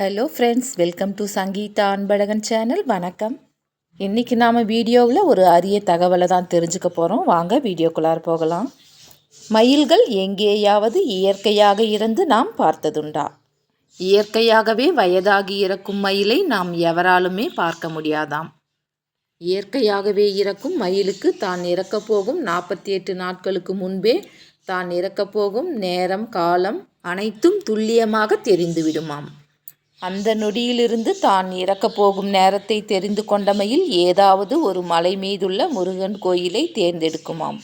Hello friends, welcome to Sangeetha Anbazhagan channel. வணக்கம். இன்றைக்கி நாம் வீடியோவில் ஒரு அரிய தகவலை தான் தெரிஞ்சுக்க போகிறோம். வாங்க வீடியோக்குள்ளார போகலாம். மயில்கள் எங்கேயாவது இயற்கையாக இருந்து நாம் பார்த்ததுண்டா? இயற்கையாகவே வயதாகி இறக்கும் மயிலை நாம் எவராலுமே பார்க்க முடியாதாம். இயற்கையாகவே இறக்கும் மயிலுக்கு தான் இறக்கப் போகும் 48 நாட்களுக்கு முன்பே தான் இறக்கப் போகும் நேரம், காலம் அனைத்தும் துல்லியமாக தெரிந்துவிடுமாம். அந்த நொடியிலிருந்து தான் இறக்கப் போகும் நேரத்தை தெரிந்து கொண்ட மயில் ஏதாவது ஒரு மலை மீதுள்ள முருகன் கோயிலை தேர்ந்தெடுக்குமாம்.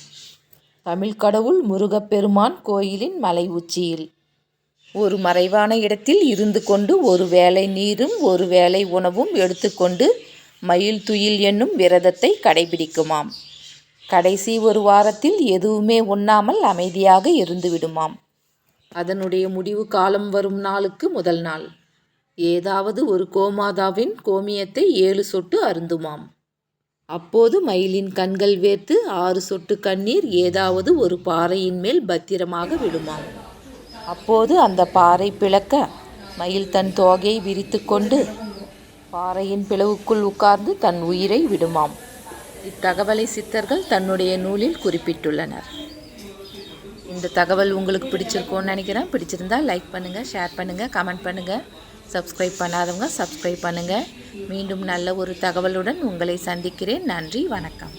தமிழ் கடவுள் முருகப்பெருமான் கோயிலின் மலை உச்சியில் ஒரு மறைவான இடத்தில் இருந்து கொண்டு ஒரு வேளை நீரும் ஒரு வேளை உணவும் எடுத்துக்கொண்டு மயில் துயில் என்னும் விரதத்தை கடைபிடிக்குமாம். கடைசி ஒரு வாரத்தில் எதுவுமே உண்ணாமல் அமைதியாக இருந்து விடுமாம். அதனுடைய முடிவு காலம் வரும் நாளுக்கு முதல் நாள் ஏதாவது ஒரு கோமாதாவின் கோமியத்தை 7 சொட்டு அருந்துமாம். அப்போது மயிலின் கண்கள் வேர்த்து 6 சொட்டு கண்ணீர் ஏதாவது ஒரு பாறையின் மேல் பத்திரமாக விடுமாம். அப்போது அந்த பாறை பிளக்க மயில் தன் தோகையை விரித்து கொண்டு பாறையின் பிளவுக்குள் உட்கார்ந்து தன் உயிரை விடுமாம். இத்தகவலை சித்தர்கள் தன்னுடைய நூலில் குறிப்பிட்டுள்ளனர். இந்த தகவல் உங்களுக்கு பிடிச்சிருக்கோன்னு நினைக்கிறேன். பிடிச்சிருந்தால் லைக் பண்ணுங்கள், ஷேர் பண்ணுங்கள், கமெண்ட் பண்ணுங்கள். சப்ஸ்கிரைப் பண்ணாதவங்க சப்ஸ்கிரைப் பண்ணுங்கள். மீண்டும் நல்ல ஒரு தகவலுடன் உங்களை சந்திக்கிறேன். நன்றி, வணக்கம்.